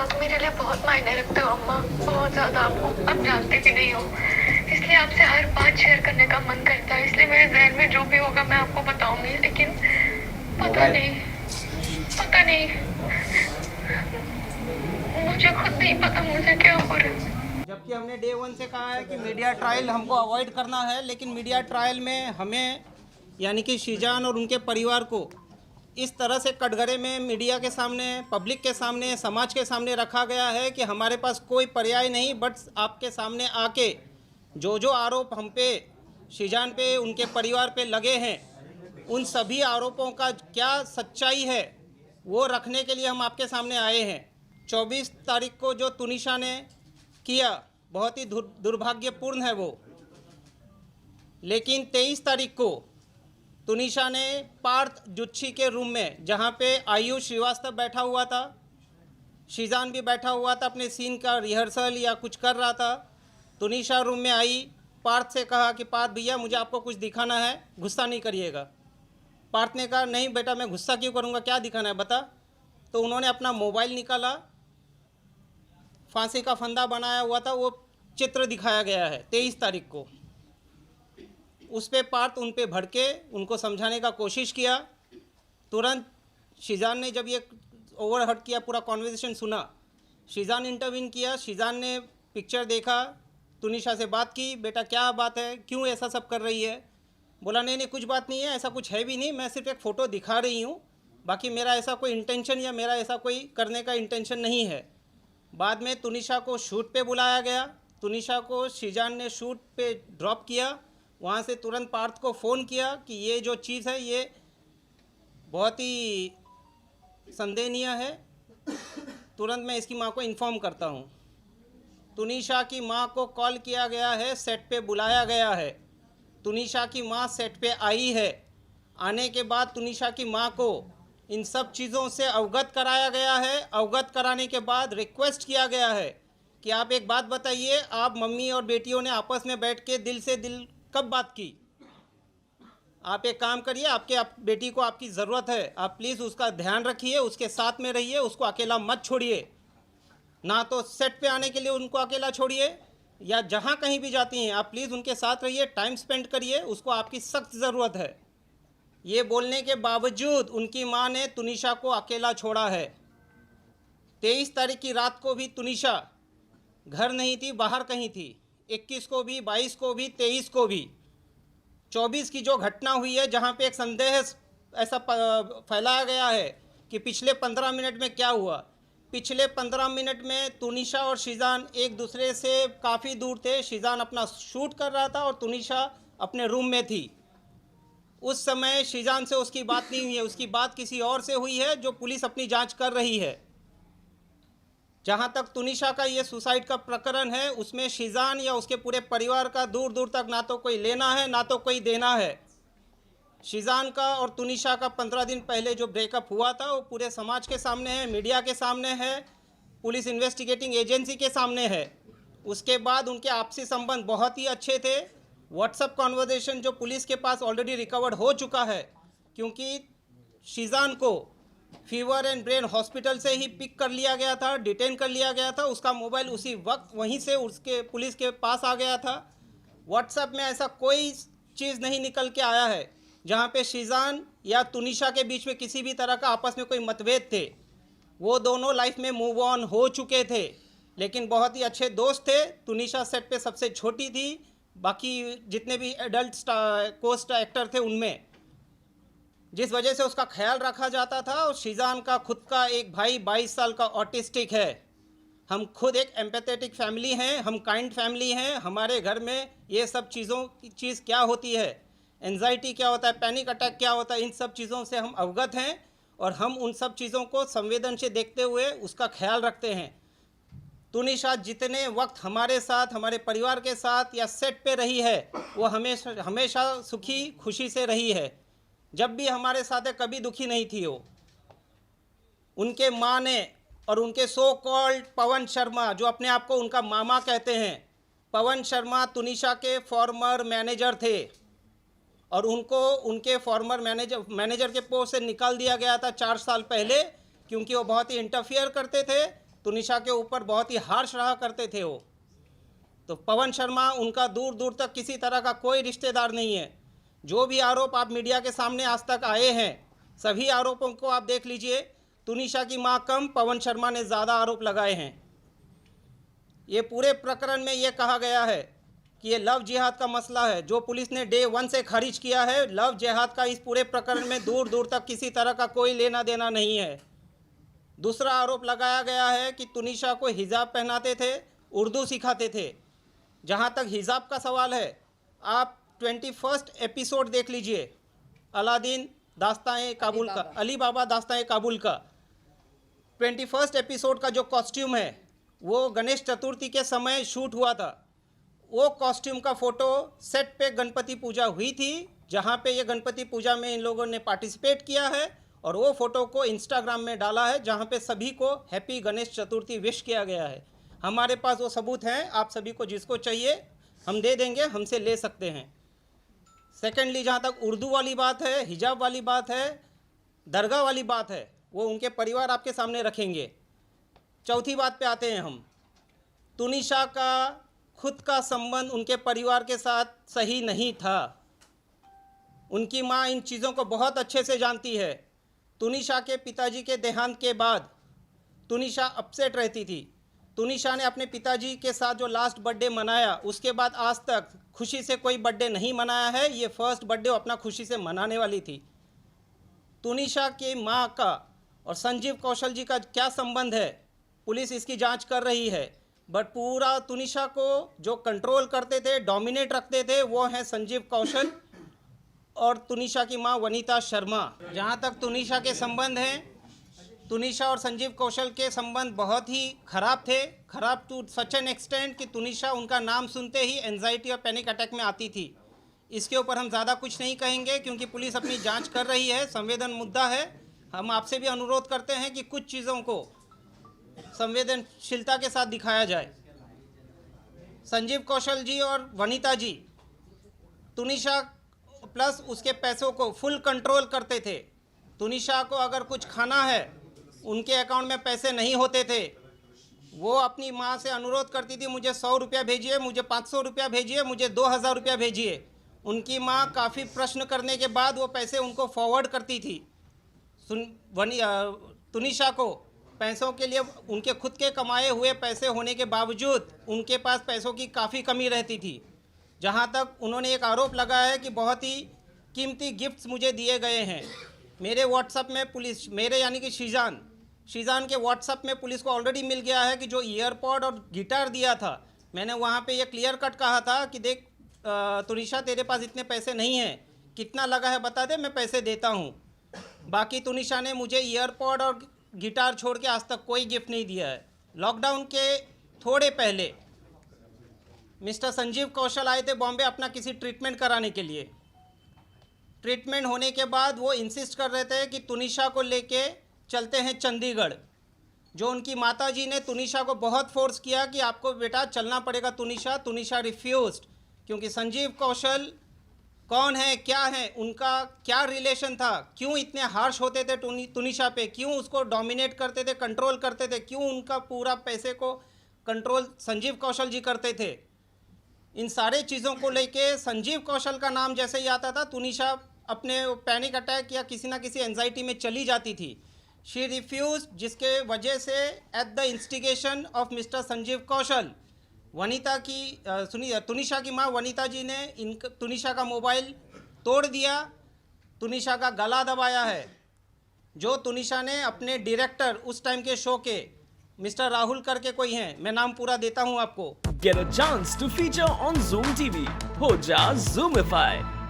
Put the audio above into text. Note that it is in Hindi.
आप मेरे लिए बहुत मायने रखते हो अम्मा, बहुत ज़्यादा। आप जानते भी नहीं हो, इसलिए आपसे हर बात शेयर करने का मन करता है। इसलिए मेरे जहन में जो भी होगा मैं आपको बताऊंगी, लेकिन पता नहीं, मुझे खुद नहीं पता मुझे क्या हो रहा है। जबकि हमने डे वन से कहा है कि मीडिया ट्रायल हमको अवॉइड करना है, लेकिन मीडिया ट्रायल में हमें यानी कि शीजान और उनके परिवार को इस तरह से कटघरे में मीडिया के सामने, पब्लिक के सामने, समाज के सामने रखा गया है कि हमारे पास कोई पर्याय नहीं बट आपके सामने आके जो आरोप हम पे, शीजान पे, उनके परिवार पे लगे हैं, उन सभी आरोपों का क्या सच्चाई है वो रखने के लिए हम आपके सामने आए हैं। 24 तारीख को जो तुनिशा ने किया बहुत ही दुर्भाग्यपूर्ण है वो, लेकिन 23 तारीख को तुनिशा ने पार्थ जुच्छी के रूम में, जहाँ पे आयुष श्रीवास्तव बैठा हुआ था, शीजान भी बैठा हुआ था, अपने सीन का रिहर्सल या कुछ कर रहा था। तुनिशा रूम में आई, पार्थ से कहा कि पार्थ भैया मुझे आपको कुछ दिखाना है, गुस्सा नहीं करिएगा। पार्थ ने कहा नहीं बेटा मैं गुस्सा क्यों करूँगा, क्या दिखाना है बता। तो उन्होंने अपना मोबाइल निकाला, फांसी का फंदा बनाया हुआ था, वो चित्र दिखाया गया है 23 तारीख को। उस पे पार्थ उन पे भड़के, उनको समझाने का कोशिश किया। तुरंत शीजान ने जब ये ओवरहर्ट किया, पूरा कॉन्वर्सेशन सुना, शीजान इंटरवीन किया। शीजान ने पिक्चर देखा, तुनिशा से बात की, बेटा क्या बात है, क्यों ऐसा सब कर रही है। बोला नहीं कुछ बात नहीं है, ऐसा कुछ है भी नहीं, मैं सिर्फ एक फ़ोटो दिखा रही हूँ, बाकी मेरा ऐसा कोई इंटेंशन या मेरा ऐसा कोई करने का इंटेंशन नहीं है। बाद में तुनिशा को शूट पे बुलाया गया, तुनिशा को शीजान ने शूट पे ड्रॉप किया। वहाँ से तुरंत पार्थ को फ़ोन किया कि ये जो चीज़ है ये बहुत ही संदेहनीय है, तुरंत मैं इसकी माँ को इन्फॉर्म करता हूँ। तुनिशा की माँ को कॉल किया गया है, सेट पे बुलाया गया है। तुनिशा की माँ सेट पे आई है। आने के बाद तुनिशा की माँ को इन सब चीज़ों से अवगत कराया गया है। अवगत कराने के बाद रिक्वेस्ट किया गया है कि आप एक बात बताइए, आप मम्मी और बेटियों ने आपस में बैठ के दिल से दिल कब बात की। आप एक काम करिए, बेटी को आपकी ज़रूरत है, आप प्लीज़ उसका ध्यान रखिए, उसके साथ में रहिए, उसको अकेला मत छोड़िए। ना तो सेट पे आने के लिए उनको अकेला छोड़िए, या जहाँ कहीं भी जाती हैं आप प्लीज़ उनके साथ रहिए, टाइम स्पेंड करिए, उसको आपकी सख्त ज़रूरत है। ये बोलने के बावजूद उनकी माँ ने तुनिशा को अकेला छोड़ा है। 23 तारीख की रात को भी तुनिशा घर नहीं थी, बाहर कहीं थी। 21 को भी, 22 को भी, 23 को भी। 24 की जो घटना हुई है, जहाँ पे एक संदेह ऐसा फैलाया गया है कि पिछले 15 मिनट में क्या हुआ। पिछले 15 मिनट में तुनिशा और शीजान एक दूसरे से काफ़ी दूर थे। शीजान अपना शूट कर रहा था और तुनिशा अपने रूम में थी। उस समय शीजान से उसकी बात नहीं हुई है, उसकी बात किसी और से हुई है, जो पुलिस अपनी जांच कर रही है। जहाँ तक तुनिशा का ये सुसाइड का प्रकरण है, उसमें शीजान या उसके पूरे परिवार का दूर दूर तक ना तो कोई लेना है ना तो कोई देना है। शीजान का और तुनिशा का 15 दिन पहले जो ब्रेकअप हुआ था वो पूरे समाज के सामने है, मीडिया के सामने है, पुलिस इन्वेस्टिगेटिंग एजेंसी के सामने है। उसके बाद उनके आपसी संबंध बहुत ही अच्छे थे। व्हाट्सएप कॉन्वर्सेशन जो पुलिस के पास ऑलरेडी रिकवर्ड हो चुका है, क्योंकि शीजान को फीवर एंड ब्रेन हॉस्पिटल से ही पिक कर लिया गया था, डिटेन कर लिया गया था। उसका मोबाइल उसी वक्त वहीं से उसके पुलिस के पास आ गया था। व्हाट्सएप में ऐसा कोई चीज़ नहीं निकल के आया है जहाँ पे शीजान या तुनिशा के बीच में किसी भी तरह का आपस में कोई मतभेद थे। वो दोनों लाइफ में मूव ऑन हो चुके थे, लेकिन बहुत ही अच्छे दोस्त थे। तुनिशा सेट पे सबसे छोटी थी, बाकी जितने भी एडल्ट कोस्ट एक्टर थे उनमें, जिस वजह से उसका ख्याल रखा जाता था। और शीजान का खुद का एक भाई 22 साल का ऑटिस्टिक है। हम खुद एक एम्पैथेटिक फैमिली हैं, हम काइंड फैमिली हैं। हमारे घर में ये सब चीज़ों की चीज़ क्या होती है, एंजाइटी क्या होता है, पैनिक अटैक क्या होता है, इन सब चीज़ों से हम अवगत हैं और हम उन सब चीज़ों को संवेदन से देखते हुए उसका ख्याल रखते हैं। तुनिशा जितने वक्त हमारे साथ, हमारे परिवार के साथ या सेट पे रही है, वो हमेशा सुखी खुशी से रही है। जब भी हमारे साथ है, कभी दुखी नहीं थी वो। उनके माँ ने और उनके सो कॉल्ड पवन शर्मा, जो अपने आप को उनका मामा कहते हैं, पवन शर्मा तुनिशा के फॉर्मर मैनेजर थे और उनको उनके फॉर्मर मैनेजर के पोस्ट से निकाल दिया गया था 4 साल पहले, क्योंकि वो बहुत ही इंटरफियर करते थे तुनिशा के ऊपर बहुत ही हार्श रहा करते थे वो। तो पवन शर्मा उनका दूर दूर तक किसी तरह का कोई रिश्तेदार नहीं है। जो भी आरोप आप मीडिया के सामने आज तक आए हैं, सभी आरोपों को आप देख लीजिए। तुनिशा की मां कम, पवन शर्मा ने ज़्यादा आरोप लगाए हैं। ये पूरे प्रकरण में ये कहा गया है कि ये लव जिहाद का मसला है, जो पुलिस ने डे 1 से खारिज किया है। लव जिहाद का इस पूरे प्रकरण में दूर दूर तक किसी तरह का कोई लेना देना नहीं है। दूसरा आरोप लगाया गया है कि तुनिशा को हिजाब पहनाते थे, उर्दू सिखाते थे। जहाँ तक हिजाब का सवाल है, आप 21 एपिसोड देख लीजिए अलादीन दास्तान काबुल का, अली बाबा दास्तान काबुल का 21 एपिसोड का जो कॉस्ट्यूम है वो गणेश चतुर्थी के समय शूट हुआ था। वो कॉस्ट्यूम का फ़ोटो सेट पे गणपति पूजा हुई थी, जहाँ पे ये गणपति पूजा में इन लोगों ने पार्टिसिपेट किया है, और वो फ़ोटो को इंस्टाग्राम में डाला है, जहाँ पे सभी को हैप्पी गणेश चतुर्थी विश किया गया है। हमारे पास वो सबूत हैं, आप सभी को जिसको चाहिए हम दे देंगे, हमसे ले सकते हैं। सेकेंडली, जहाँ तक उर्दू वाली बात है, हिजाब वाली बात है, दरगाह वाली बात है, वो उनके परिवार आपके सामने रखेंगे। चौथी बात पे आते हैं हम। तुनिशा का खुद का संबंध उनके परिवार के साथ सही नहीं था। उनकी माँ इन चीज़ों को बहुत अच्छे से जानती है। तुनिशा के पिताजी के देहांत के बाद तुनिशा अपसेट रहती थी। तुनिशा ने अपने पिताजी के साथ जो लास्ट बर्थडे मनाया, उसके बाद आज तक खुशी से कोई बर्थडे नहीं मनाया है। ये फर्स्ट बर्थडे वो अपना खुशी से मनाने वाली थी। तुनिशा की माँ का और संजीव कौशल जी का क्या संबंध है, पुलिस इसकी जांच कर रही है। बट पूरा तुनिशा को जो कंट्रोल करते थे, डोमिनेट रखते थे, वो हैं संजीव कौशल और तुनिशा की माँ वनीता शर्मा। जहाँ तक तुनिशा के संबंध हैं, तुनिशा और संजीव कौशल के संबंध बहुत ही ख़राब थे। ख़राब टू सच एन एक्सटेंट कि तुनिशा उनका नाम सुनते ही एंजाइटी और पैनिक अटैक में आती थी। इसके ऊपर हम ज़्यादा कुछ नहीं कहेंगे क्योंकि पुलिस अपनी जांच कर रही है, संवेदन मुद्दा है। हम आपसे भी अनुरोध करते हैं कि कुछ चीज़ों को संवेदनशीलता के साथ दिखाया जाए। संजीव कौशल जी और वनीता जी तुनिशा प्लस उसके पैसों को फुल कंट्रोल करते थे। तुनिशा को अगर कुछ खाना है, उनके अकाउंट में पैसे नहीं होते थे, वो अपनी माँ से अनुरोध करती थी, मुझे 100 रुपया भेजिए, मुझे 500 रुपया भेजिए, मुझे 2000 रुपया भेजिए। उनकी माँ काफ़ी प्रश्न करने के बाद वो पैसे उनको फॉरवर्ड करती थी। तुनिशा को पैसों के लिए उनके खुद के कमाए हुए पैसे होने के बावजूद उनके पास पैसों की काफ़ी कमी रहती थी। जहाँ तक उन्होंने एक आरोप लगाया है कि बहुत ही कीमती गिफ्ट्स मुझे दिए गए हैं। मेरे व्हाट्सएप में पुलिस, मेरे यानी कि शीजान के व्हाट्सएप में पुलिस को ऑलरेडी मिल गया है कि जो ईयरपॉड और गिटार दिया था, मैंने वहाँ पे ये क्लियर कट कहा था कि देख तुनिशा तेरे पास इतने पैसे नहीं हैं, कितना लगा है बता दे, मैं पैसे देता हूँ। बाकी तुनिशा ने मुझे ईयरपॉड और गिटार छोड़ के आज तक कोई गिफ्ट नहीं दिया है। लॉकडाउन के थोड़े पहले मिस्टर संजीव कौशल आए थे बॉम्बे अपना किसी ट्रीटमेंट कराने के लिए। ट्रीटमेंट होने के बाद वो इंसिस्ट कर रहे थे कि तुनिशा को लेके चलते हैं चंडीगढ़। जो उनकी माताजी ने तुनिशा को बहुत फोर्स किया कि आपको बेटा चलना पड़ेगा तुनिशा। तुनिशा रिफ्यूज्ड, क्योंकि संजीव कौशल कौन है, क्या है, उनका क्या रिलेशन था, क्यों इतने हार्श होते थे तुनिशा पे, क्यों उसको डोमिनेट करते थे, कंट्रोल करते थे, क्यों उनका पूरा पैसे को कंट्रोल संजीव कौशल जी करते थे। इन सारे चीज़ों को लेके संजीव कौशल का नाम जैसे ही आता था, तुनिशा अपने पैनिक अटैक या किसी ना किसी एंजाइटी में चली जाती थी। शी रिफ्यूज, जिसके वजह से at the instigation of mister Sanjeev Kaushal, Vanita की तुनिशा की माँ वनीता जी ने तुनिशा का मोबाइल तोड़ दिया, तुनिशा का गला दबाया है। जो तुनिशा ने अपने डायरेक्टर उस टाइम के शो के मिस्टर राहुल करके कोई हैं, मैं नाम पूरा देता हूं आपको। Get a chance to feature on Zoom TV. हो जा Zoomify.